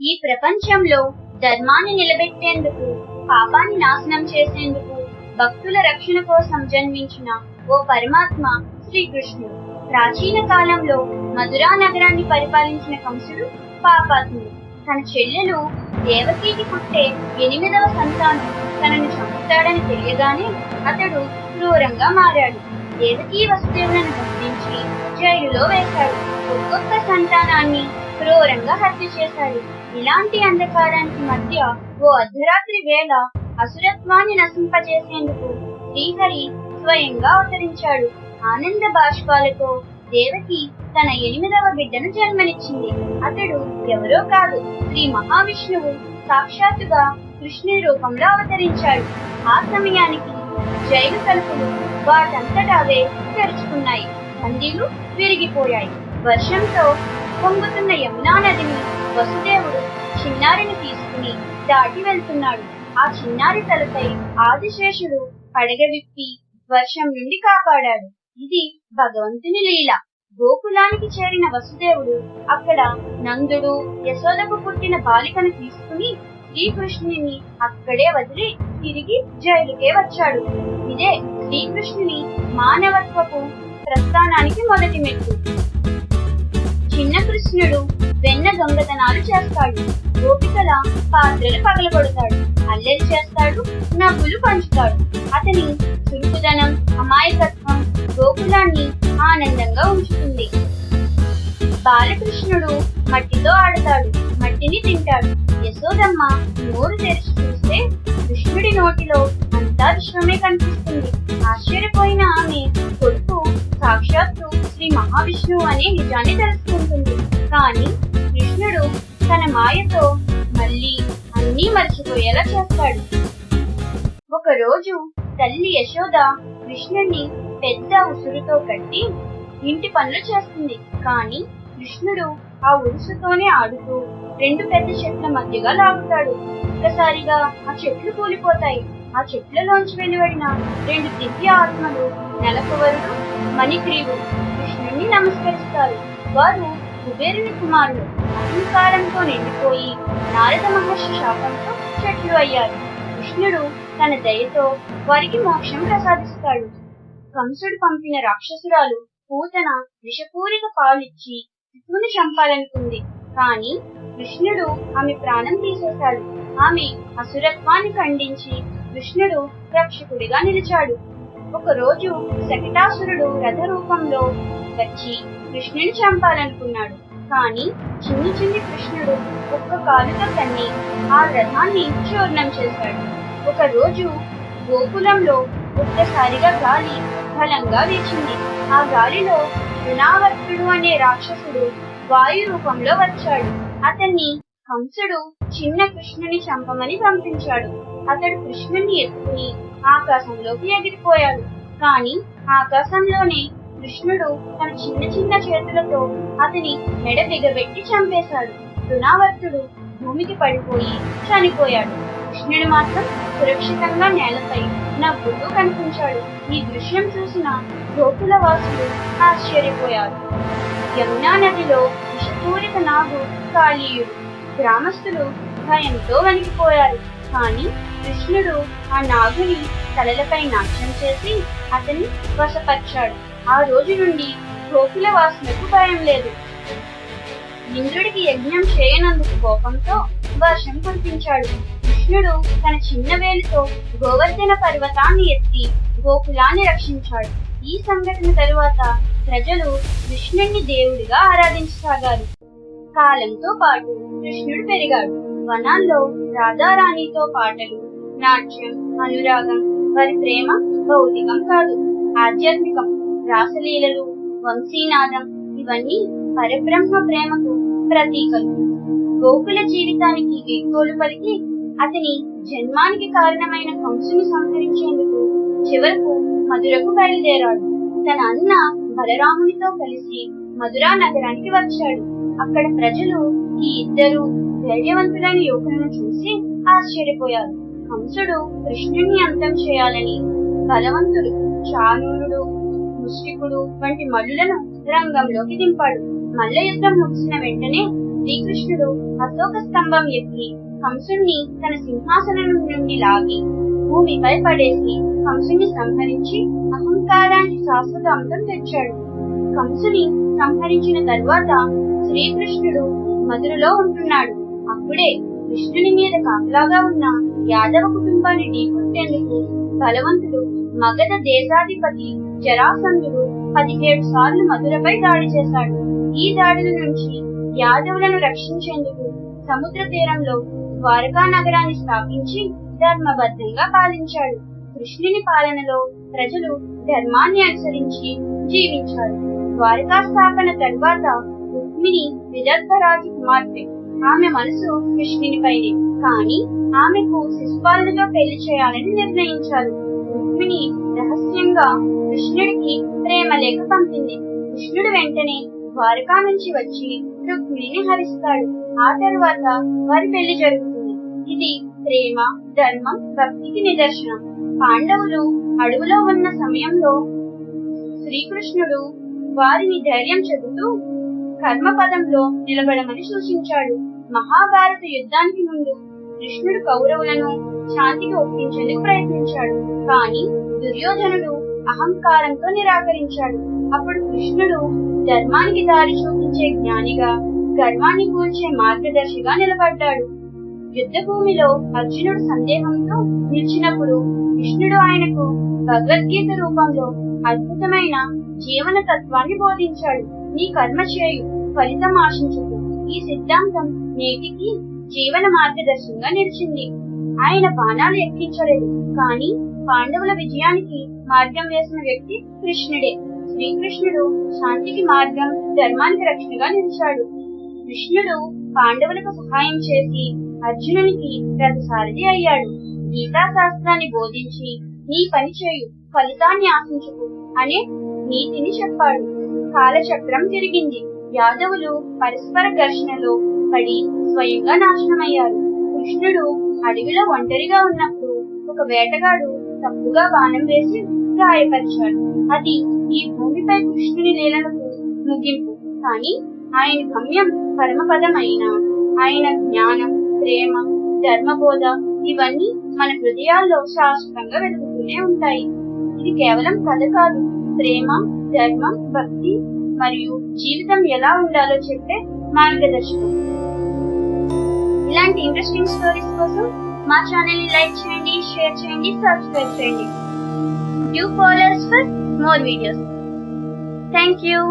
ఈ ప్రపంచంలో ధర్మాన్ని నిలబెట్టేందుకు, పాపాన్ని నాశనం చేసేందుకు, భక్తుల రక్షణ కోసం జన్మించిన ఓ పరమాత్మ శ్రీకృష్ణుడు. ప్రాచీన కాలంలో మధురా నగరాన్ని పరిపాలించిన కంసుడు పాపాత్ముడు. తన చెల్లెలు దేవకీకి పుట్టే 8వ సంతానం తనను చంపుతాడని తెలియగానే అతడు క్రూరంగా మారాడు. దేవకీ వసుదేవులను బంధించి జైలులో వేశాడు. ఒక్కొక్క సంతానాన్ని క్రూరంగా హత్య చేశాడు. ఇలాంటి అంధకారానికి మధ్య ఓ అర్ధరాత్రి వేళ అసురత్వాన్ని నశింపజేసేందుకు శ్రీహరి స్వయంగా అవతరించాడు. ఆనంద బాష్పాలతో దేవకి తన 8వ బిడ్డను జన్మనిచ్చింది. అతడు ఎవరో కాదు, శ్రీ మహావిష్ణువు సాక్షాత్తుగా కృష్ణుని రూపంలో అవతరించాడు. ఆ సమయానికి జైలు తలుపులు వాటంతటా అవే తెరుచుకున్నాయి. బందీలు విరిగిపోయాయి. వర్షంతో పొంగుతున్న యమునా నదిని వసుదేవుడు చిన్నారిని తీసుకుని దాటి వెళ్తున్నాడు. ఆ చిన్నారి తలపై ఆదిశేషుడు పడగ విప్పి వర్షం నుండి కాపాడాడు. ఇది భగవంతుని లీల. గోకులానికి చేరిన వసుదేవుడు అక్కడ నందుడు, యశోదకు పుట్టిన బాలికను తీసుకుని శ్రీకృష్ణుని అక్కడే వదిలి తిరిగి జైలుకే వచ్చాడు. ఇదే శ్రీకృష్ణుని మానవత్వపు ప్రస్థానానికి మొదటి మెట్టు. చిన్న కృష్ణుడు వెన్న దొంగతనాలు చేస్తాడు, గోపికల పాత్రలు పగలగొడతాడు, అల్లరి చేస్తాడు, నవ్వులు పంచుతాడు. అతని చురుకుదనం, అమాయకత్వం గోకులాన్ని ఆనందంగా ఉంచుతుంది. బాలకృష్ణుడు మట్టితో ఆడతాడు, మట్టిని తింటాడు. యశోదమ్మ నోరు తెరిచి చూస్తే కృష్ణుడి నోటిలో అంతా విశ్వమే కనిపిస్తుంది. ఆశ్చర్యపోయిన ఆమె కొడుకు సాక్షాత్తు శ్రీ మహావిష్ణువు అనే నిజాన్ని తెలుసుకుంటుంది. కానీ కృష్ణుడు తన మాయతో మళ్ళీ అన్నీ మర్చిపోయేలా చేస్తాడు. ఒకరోజు తల్లి యశోద కృష్ణుణ్ణి పెద్ద ఉసురుతో కట్టి ఇంటి పనులు చేస్తుంది. కానీ కృష్ణుడు ఆ ఉరుసుతోనే ఆడుతూ 2 పెద్ద చెట్ల మధ్యగా లాగుతాడు. ఒక్కసారిగా ఆ చెట్లు కూలిపోతాయి. ఆ చెట్లలోంచి వెలువడిన 2 దివ్య ఆత్మలు నెలకువరుడు, మణిగ్రీవుడు కృష్ణుణ్ణి నమస్కరిస్తారు. వారు కుబేరుని కుమారులు. అహంకారంతో నిండిపోయి నారద మహర్షి శాపంతో చెట్లు అయ్యారు. కృష్ణుడు తన దయతో వారికి మోక్షం ప్రసాదిస్తాడు. కంసుడు పంపిన రాక్షసురాలు పూతన విషపూరిత పాలిచ్చి శిశువుని చంపాలనుకుంది. కానీ కృష్ణుడు ఆమె ప్రాణం తీసేశాడు. ఆమె అసురత్వాన్ని ఖండించి కృష్ణుడు రక్షకుడిగా నిలిచాడు. ఒకరోజు శకటాసురుడు రథ రూపంలో వచ్చి కృష్ణుని చంపాలనుకున్నాడు. కానీ చిన్ని కృష్ణుడు ఒక్క కాలుతో తన్ని ఆ రథాన్ని చూర్ణం చేశాడు. ఒకరోజు గోకులంలో ఒక్కసారిగా గాలి బలంగా వీచింది. ఆ గాలిలో రుణావర్తుడు అనే రాక్షసుడు వాయు రూపంలో వచ్చాడు. అతన్ని కంసుడు చిన్న కృష్ణుని చంపమని పంపించాడు. అతడు కృష్ణుని ఎత్తుకుని ఆకాశంలోకి ఎగిరిపోయాడు. కానీ ఆకాశంలోనే కృష్ణుడు తన చిన్న చేతులతో అతని మెడ బిగబెట్టి చంపేశాడు. రుణావర్తుడు భూమికి పడిపోయి చనిపోయాడు. కృష్ణుడు మాత్రం సురక్షితంగా నేలపై నవ్వుతూ కనిపించాడు. ఈ దృశ్యం చూసిన గోకుల వాసులు ఆశ్చర్యపోయారు. యమునా నదిలో విషపూరిత నాగు కాళీయుడు. గ్రామస్తులు భయంతో వణికిపోయారు. కానీ కృష్ణుడు ఆ నాగుని తలలపై నాట్యం చేసి అతన్ని వశపరిచాడు. ఆ రోజు నుండి గోకుల వాసులకు భయం లేదు. ఇంద్రుడికి యజ్ఞం చేయనందుకు కోపంతో వర్షం కురిపించాడు. కృష్ణుడు తన చిన్న వేలుతో గోవర్ధన పర్వతాన్ని ఎత్తి గోకులాన్ని రక్షించాడు. ఈ సంఘటన తరువాత ప్రజలు కృష్ణుణ్ణి దేవుడిగా ఆరాధించసాగారు. కాలంతో పాటు కృష్ణుడు పెరిగాడు. వనాల్లో రాధారాణితో పాటలు, నాట్యం, అనురాగం. వారి ప్రేమ భౌతికం కాదు, ఆధ్యాత్మికం. రాసలీలలు, వంశీనాదం ఇవన్నీ పరబ్రహ్మ ప్రేమకు ప్రతీకలు. గోకుల జీవితానికి వీడ్కోలు పలికి అతని జన్మానికి కారణమైన కంసుని సంహరించేందుకు చివరకు మధురకు బయలుదేరాడు. తన అన్న బలరామునితో కలిసి మధురా నగరానికి వచ్చాడు. అక్కడ ప్రజలు ఈ ఇద్దరు ధైర్యవంతులైన యువకులను చూసి ఆశ్చర్యపోయారు. కంసుడు కృష్ణుణ్ణి అంతం చేయాలని బలవంతుడు చాణూరుడు, ముష్టికుడు వంటి మల్లులను రంగంలోకి దింపాడు. మల్ల యుద్ధం ముగిసిన వెంటనే శ్రీకృష్ణుడు అశోక స్తంభం ఎక్కి కంసుణ్ణి తన సింహాసనం నుండి లాగి భూమిపై పడేసి కంసుని సంహరించి అహంకారానికి శాశ్వత అంతం తెచ్చాడు. కంసుని సంహరించిన తరువాత శ్రీకృష్ణుడు మధురలో ఉంటున్నాడు. అప్పుడే కృష్ణుని మీద కాపలాగా ఉన్న యాదవ కుటుంబాన్ని ఢీకొట్టేందుకు బలవంతుడు మగధ దేశాధిపతి జరాసంధుడు 17 సార్లు మధురపై దాడి చేశాడు. ఈ దాడుల నుంచి యాదవులను రక్షించేందుకు సముద్ర తీరంలో ద్వారకా నగరాన్ని స్థాపించి ధర్మబద్ధంగా పాలించాడు. కృష్ణుని పాలనలో ప్రజలు ధర్మాన్ని అనుసరించి జీవించారు. ద్వారకా స్థాపన తరువాత రుక్మిణి విదర్భరాజు కుమార్తె. ఆమె మనసు కృష్ణునిపైనే, కానీ ఆమెకు శిశుపాలునితో పెళ్లి చేయాలని నిర్ణయించారు. రుక్మిణి రహస్యంగా కృష్ణుడికి ప్రేమ లేఖ పంపింది. కృష్ణుడు వెంటనే ద్వారకా నుంచి వచ్చి రుక్మిణిని హరిస్తాడు. ఆ తరువాత వారి పెళ్లి జరుగుతుంది. ఇది ప్రేమ, ధర్మం, భక్తికి నిదర్శనం. పాండవులు అడవులో ఉన్న సమయంలో శ్రీకృష్ణుడు వారిని ధైర్యం చెబుతూ కర్మపదంలో నిలబడమని సూచించాడు. మహాభారత యుద్ధానికి ముందు కృష్ణుడు కౌరవులను శాంతికి ఒప్పించేందుకు ప్రయత్నించాడు. కానీ దుర్యోధనుడు అహంకారంతో నిరాకరించాడు. అప్పుడు కృష్ణుడు ధర్మానికి దారి చూపించే జ్ఞానిగా, గర్వాన్ని కూల్చే మార్గదర్శిగా నిలబడ్డాడు. యుద్ధ భూమిలో అర్జునుడు సందేహంతో నిలిచినప్పుడు కృష్ణుడు ఆయనకు భగవద్గీత రూపంలో అద్భుతమైన జీవన తత్వాన్ని బోధించాడు. నీ కర్మ చేయు, ఫలితం ఆశించకు. ఈ సిద్ధాంతం నేటికి జీవన మార్గదర్శంగా నిలిచింది. ఆయన బాణాలు ఎక్కించలేదు, కానీ పాండవుల విజయానికి మార్గం వేసిన వ్యక్తి కృష్ణుడే. శ్రీకృష్ణుడు శాంతికి మార్గం, ధర్మానికి రక్షణగా నిలిచాడు. కృష్ణుడు పాండవులకు సహాయం చేసి అర్జునునికి రథసారథి అయ్యాడు. గీతా శాస్త్రాన్ని బోధించి నీ పని చేయు, ఫలితాన్ని ఆశించకు అనే నీతిని చెప్పాడు. కాలచక్రం తిరిగింది. యాదవులు పరస్పర ఘర్షణలో పడి స్వయంగా నాశనమయ్యారు. కృష్ణుడు అడవిలో ఒంటరిగా ఉన్నప్పుడు ఒక వేటగాడు తప్పుగా బాణం వేసి గాయపరిచాడు. అది ఈ భూమిపై కృష్ణుని లీలలకు ముగింపు. కానీ ఆయన గమ్యం పరమపదం అయిన ఆయన జ్ఞానం, ప్రేమ, ధర్మబోధ ఇవన్నీ మన హృదయాల్లో శాశ్వతంగా వెలుగుతూనే ఉంటాయి. ఇది కేవలం కథ కాదు, ప్రేమ, ధర్మం, భక్తి మరియు జీవితం ఎలా ఉండాలో చెప్పే మార్గదర్శకం. ఇలాంటి ఇంట్రెస్టింగ్ స్టోరీస్ కోసం మా ఛానల్ ని లైక్ చేయండి, షేర్ చేయండి, సబ్స్క్రైబ్ చేయండి. Do follow us for more videos. Thank you.